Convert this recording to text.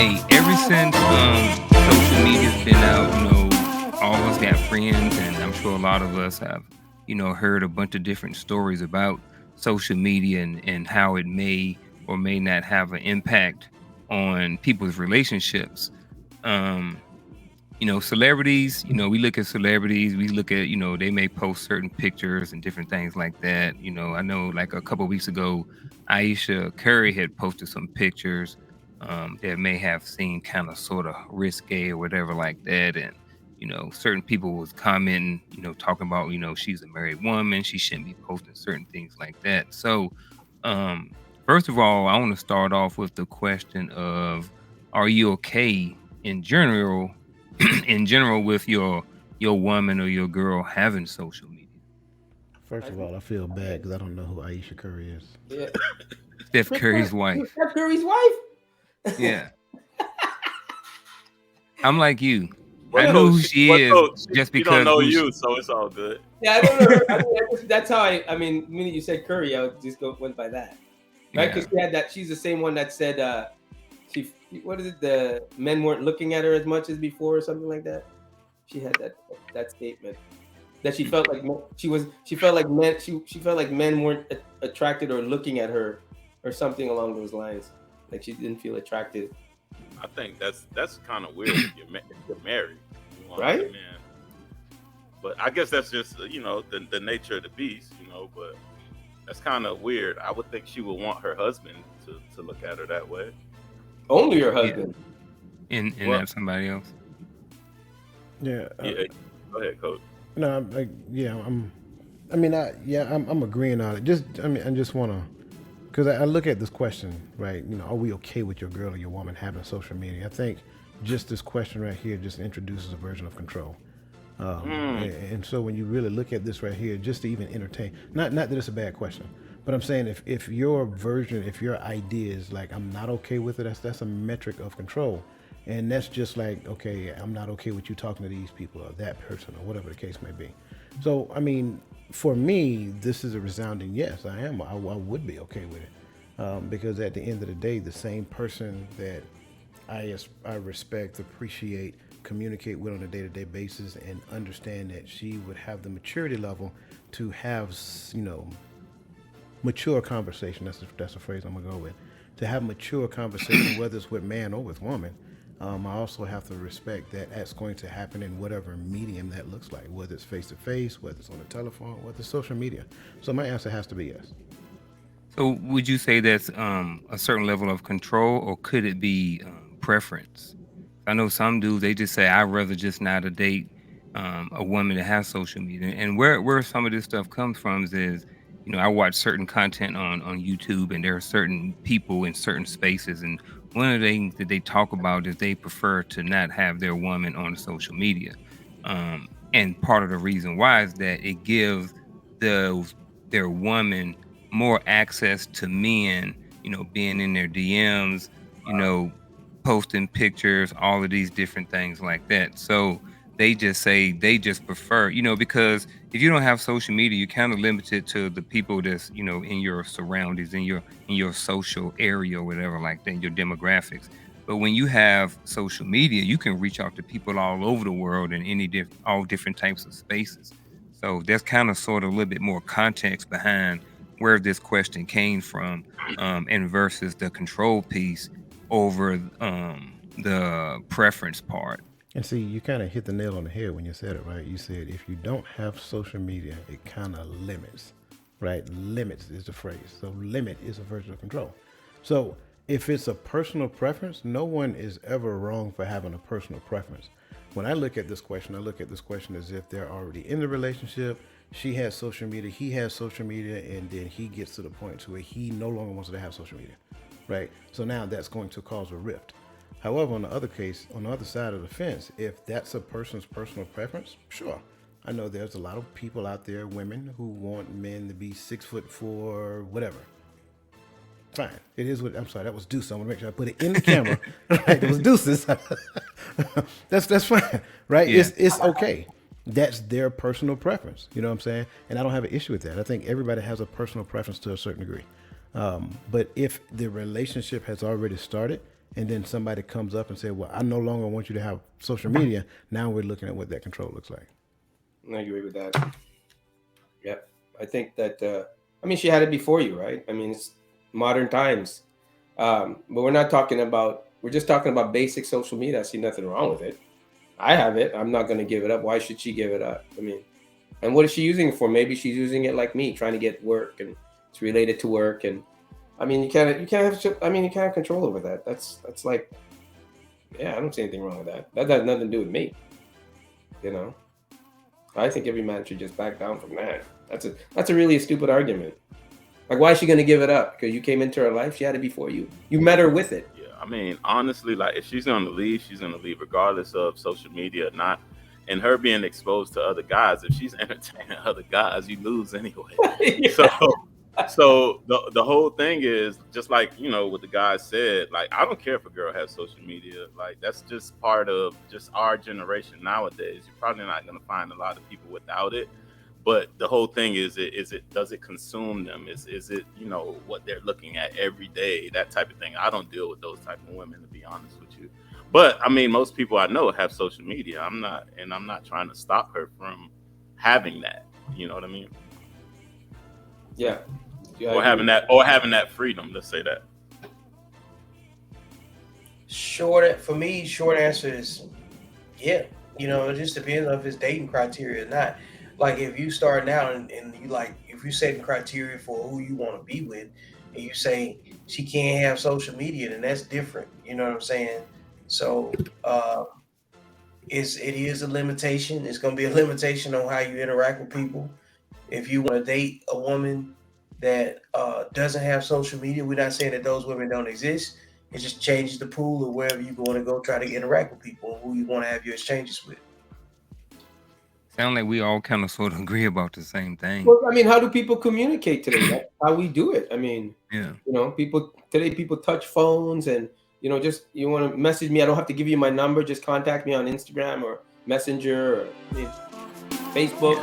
Hey, ever since social media's been out, all of us got friends, and I'm sure a lot of us have, heard a bunch of different stories about social media and how it may or may not have an impact on people's relationships. Um, celebrities, we look at celebrities, we look at, they may post certain pictures and different things like that. I know like a couple of weeks ago, Aisha Curry had posted some pictures that may have seemed kind of sort of risque or whatever like that. And, certain people was commenting, talking about, she's a married woman, she shouldn't be posting certain things like that. So, um, first of all, I want to start off with the question of, are you okay in general in general with your woman or your girl having social media? First I of think, all, I feel bad because I don't know who Aisha Curry is. yeah. Steph Curry's wife. Steph Curry's wife. Yeah. I'm like you. I What know coach? who she What is coach? just She don't because know who she you, so it's all good. Yeah, I don't know her. That's how I mean, the minute you said Curry, I would just went by that, right? yeah. Because she had that. She's the same one that said, she what is it? The men weren't looking at her as much as before, or something like that. She had that statement that she felt like she felt like she felt like men weren't attracted or looking at her, or something along those lines. Like she didn't feel attracted, I think that's kind of weird if if you're married. You want right? a man, but I guess that's just the nature of the beast, But that's kind of weird. I would think she would want her husband to look at her that way. Only your Yeah. husband. And Well, not somebody else. Yeah, yeah. Go ahead, coach. no, I'm like, yeah, I'm agreeing on it. I just want to, because I look at this question, right? Are we okay with your girl or your woman having social media? I think just this question right here just introduces a version of control. And so when you really look at this right here, just to even entertain, not that it's a bad question, but I'm saying if your version, if your idea is like I'm not okay with it, that's a metric of control, and that's just like okay, I'm not okay with you talking to these people or that person or whatever the case may be. So I mean, for me, this is a resounding yes. I am. I would be okay with it because at the end of the day, the same person that I respect, appreciate, communicate with on a day-to-day basis, and understand that she would have the maturity level to have, mature conversation. That's a phrase I'm gonna go with. To have mature conversation, whether it's with man or with woman, I also have to respect that that's going to happen in whatever medium that looks like, whether it's face to face, whether it's on the telephone, whether it's social media. So my answer has to be yes. So would you say that's a certain level of control, or could it be preference? I know some dudes they just say I'd rather just not a date a woman that has social media. And where some of this stuff comes from is I watch certain content on YouTube, and there are certain people in certain spaces, and one of the things that they talk about is they prefer to not have their woman on social media. And part of the reason why is that it gives those their woman more access to men, being in their DMs, you know, posting pictures, all of these different things like that. So they just say they just prefer, because if you don't have social media, you're kind of limited to the people that's, in your surroundings, in your social area or whatever like that, your demographics. But when you have social media, you can reach out to people all over the world in all different types of spaces. So there's kind of sort of a little bit more context behind where this question came from, and versus the control piece over the preference part. And see, you kind of hit the nail on the head when you said it, right? You said if you don't have social media, it kind of limits, right? Limits is the phrase. So limit is a version of control. So if it's a personal preference, no one is ever wrong for having a personal preference. When I look at this question, I look at this question as if they're already in the relationship. She has social media, he has social media, and then he gets to the point to where he no longer wants to have social media, right? So now that's going to cause a rift. However, on the other case, on the other side of the fence, if that's a person's personal preference, sure. I know there's a lot of people out there, women, who want men to be 6'4", whatever. Fine. It is what I'm sorry, that was Deuce. I want to make sure I put it in the camera. Right, it was Deuces. That's fine. Right? Yeah. It's okay. That's their personal preference. You know what I'm saying? And I don't have an issue with that. I think everybody has a personal preference to a certain degree. But if the relationship has already started and then somebody comes up and say, "Well, I no longer want you to have social media." Now we're looking at what that control looks like. I agree with that. Yep. I think that I mean she had it before you, right? I mean it's modern times. But we're not talking about we're just talking about basic social media. I see nothing wrong with it. I have it. I'm not gonna give it up. Why should she give it up? I mean, and what is she using it for? Maybe she's using it like me, trying to get work and it's related to work and I mean you can't have I mean you can't have control over that. That's like yeah, I don't see anything wrong with that. That has nothing to do with me, you know. I think every man should just back down from that. That's a really stupid argument. Like, why is she gonna give it up? Because you came into her life. She had it before you. You met her with it. Yeah, I mean, honestly, like if she's gonna leave, she's gonna leave regardless of social media or not. And her being exposed to other guys, if she's entertaining other guys, you lose anyway. Yeah. So the whole thing is just like what the guy said. Like I don't care if a girl has social media. Like that's just part of just our generation nowadays. You're probably not gonna find a lot of people without it. But the whole thing is it does it consume them? Is it what they're looking at every day? That type of thing. I don't deal with those type of women, to be honest with you. But I mean, most people I know have social media. I'm not trying to stop her from having that. You know what I mean? Yeah. Yeah, Or having that freedom. Let's say that. For me, short answer is yeah. It just depends on if it's dating criteria or not. Like if you start out and you like if you're setting criteria for who you want to be with, and you say she can't have social media, then that's different. You know what I'm saying? So it is a limitation. It's gonna be a limitation on how you interact with people. If you want to date a woman that doesn't have social media, we're not saying that those women don't exist. It just changes the pool of wherever you want to go try to interact with people and who you want to have your exchanges with. Sound like we all kind of sort of agree about the same thing. Well, I mean, how do people communicate today? That's how we do it. I mean, Yeah. people touch phones and just you want to message me. I don't have to give you my number. Just contact me on Instagram or Messenger or Facebook.